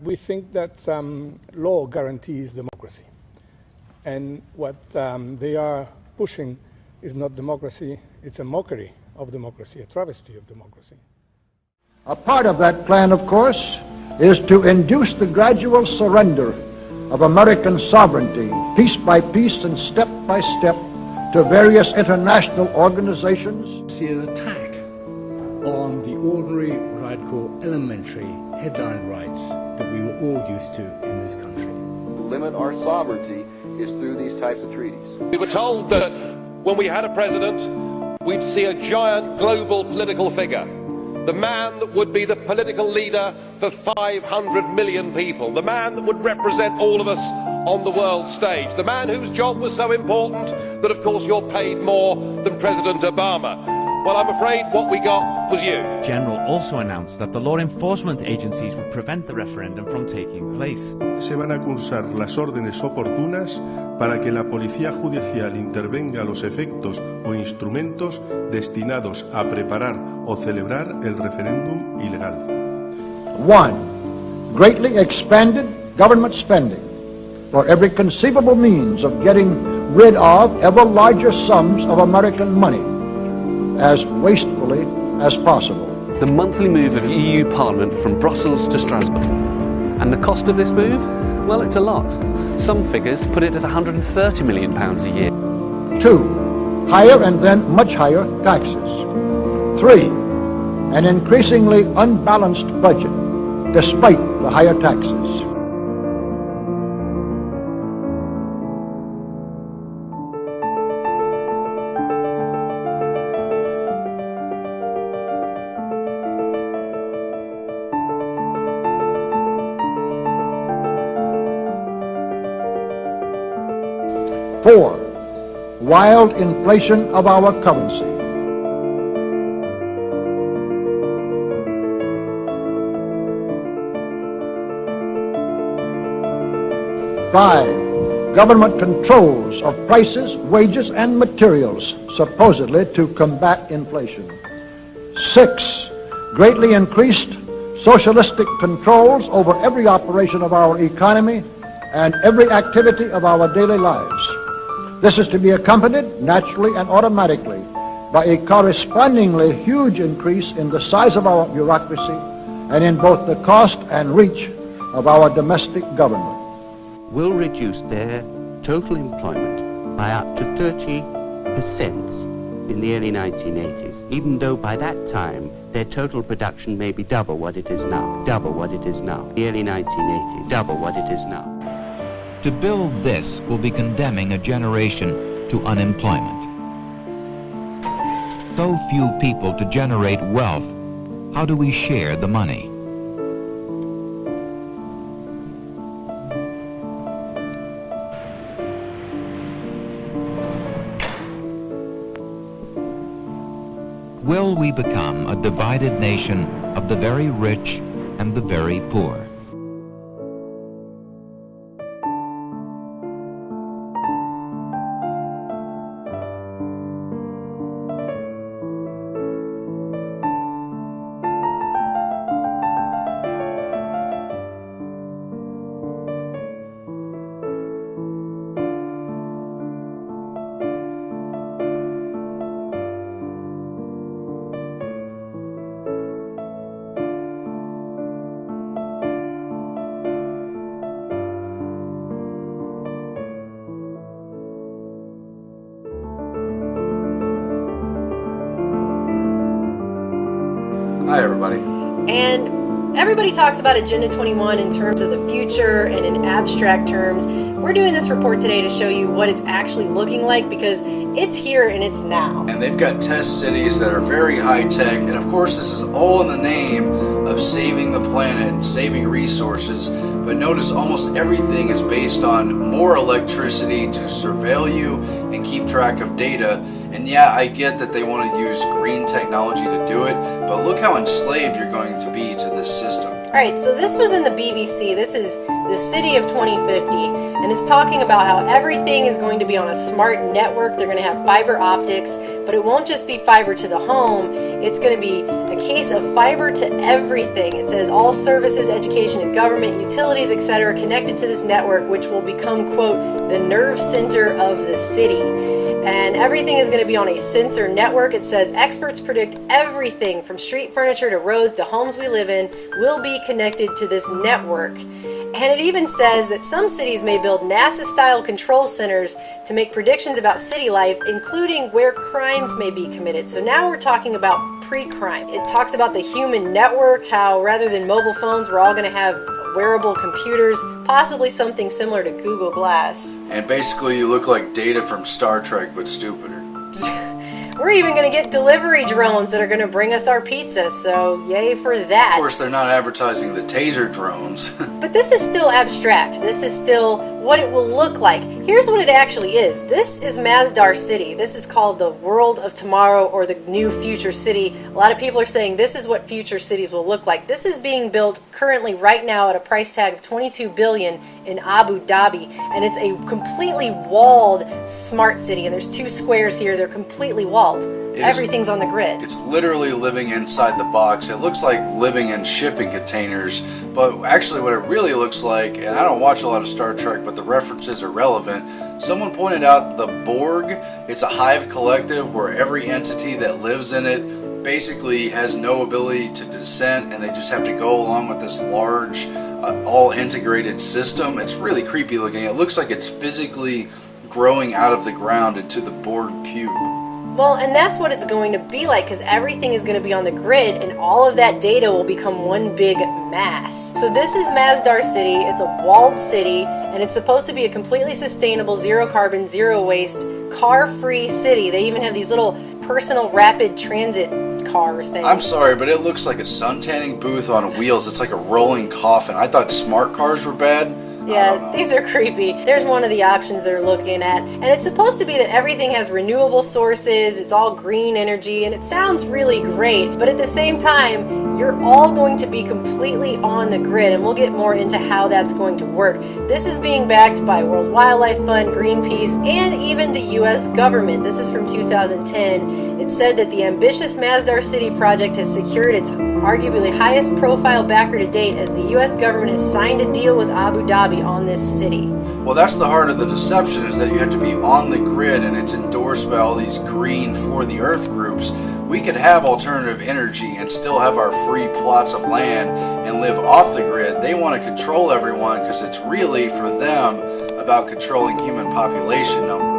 We think that law guarantees democracy, and what they are pushing is not democracy, it's a mockery of democracy, a travesty of democracy. A part of that plan, of course, is to induce the gradual surrender of American sovereignty, piece by piece and step by step, to various international organizations. See an attack on the ordinary, what I'd call elementary headline rights that we were all used to in this country. To limit our sovereignty is through these types of treaties. We were told that when we had a president, we'd see a giant global political figure. The man that would be the political leader for 500 million people. The man that would represent all of us on the world stage. The man whose job was so important that, of course, you're paid more than President Obama. Well, I'm afraid what we got was you. The General also announced that the law enforcement agencies would prevent the referendum from taking place. Se van a cursar las órdenes oportunas para que la Policía Judicial intervenga a los efectos o instrumentos destinados a preparar o celebrar el referéndum ilegal. 1. Greatly expanded government spending for every conceivable means of getting rid of ever larger sums of American money as wastefully as possible. The monthly move of EU Parliament from Brussels to Strasbourg. And the cost of this move? Well, it's a lot. Some figures put it at £130 million a year. 2. Higher and then much higher taxes. 3. An increasingly unbalanced budget despite the higher taxes. Four, wild inflation of our currency. 5, government controls of prices, wages, and materials, supposedly to combat inflation. 6, greatly increased socialistic controls over every operation of our economy and every activity of our daily lives. This is to be accompanied, naturally and automatically, by a correspondingly huge increase in the size of our bureaucracy and in both the cost and reach of our domestic government. Will reduce their total employment by up to 30% in the early 1980s, even though by that time their total production may be double what it is now, double what it is now. The early 1980s, double what it is now. To build this will be condemning a generation to unemployment. So few people to generate wealth, how do we share the money? Will we become a divided nation of the very rich and the very poor? Hi, everybody. And everybody talks about Agenda 21 in terms of the future and in abstract terms. We're doing this report today to show you what it's actually looking like because it's here and it's now. And they've got test cities that are very high tech, and of course this is all in the name of saving the planet and saving resources. But notice almost everything is based on more electricity to surveil you and keep track of data. And yeah, I get that they want to use green technology to do it, but look how enslaved you're going to be to this system. Alright, so this was in the BBC. This is the city of 2050, and it's talking about how everything is going to be on a smart network. They're going to have fiber optics, but it won't just be fiber to the home. It's going to be a case of fiber to everything. It says all services, education, and government, utilities, etc. connected to this network, which will become, quote, the nerve center of the city. And everything is going to be on a sensor network. It says experts predict everything from street furniture to roads to homes we live in will be connected to this network. And it even says that some cities may build NASA-style control centers to make predictions about city life, including where crimes may be committed. So now we're talking about pre-crime. It talks about the human network, how rather than mobile phones, we're all going to have wearable computers, possibly something similar to Google Glass. And basically you look like Data from Star Trek, but stupider. We're even going to get delivery drones that are going to bring us our pizza, so yay for that. Of course, they're not advertising the taser drones. But this is still abstract. This is still what it will look like. Here's what it actually is. This is Masdar City. This is called the World of Tomorrow, or the New Future City. A lot of people are saying this is what future cities will look like. This is being built currently right now at a price tag of $22 billion in Abu Dhabi, and it's a completely walled smart city. And there's two squares here. They're completely walled. Everything's on the grid. It's literally living inside the box. It looks like living in shipping containers, but actually what it really looks like, and I don't watch a lot of Star Trek, but the references are relevant. Someone pointed out the Borg. It's a hive collective where every entity that lives in it basically has no ability to dissent, and they just have to go along with this large, all integrated system. It's really creepy looking. It looks like it's physically growing out of the ground into the Borg cube. Well, and that's what it's going to be like, because everything is going to be on the grid, and all of that data will become one big mass. So this is Masdar City. It's a walled city, and it's supposed to be a completely sustainable, zero carbon, zero waste, car-free city. They even have these little personal rapid transit car things. I'm sorry, but it looks like a suntanning booth on wheels. It's like a rolling coffin. I thought smart cars were bad. Yeah, these are creepy. There's one of the options they're looking at. And it's supposed to be that everything has renewable sources, it's all green energy, and it sounds really great. But at the same time, you're all going to be completely on the grid, and we'll get more into how that's going to work. This is being backed by World Wildlife Fund, Greenpeace, and even the US government. This is from 2010. It said that the ambitious Masdar City project has secured its arguably highest profile backer to date, as the US government has signed a deal with Abu Dhabi on this city. Well, that's the heart of the deception, is that you have to be on the grid, and it's endorsed by all these green for the earth groups. We could have alternative energy and still have our free plots of land and live off the grid. They want to control everyone because it's really, for them, about controlling human population numbers.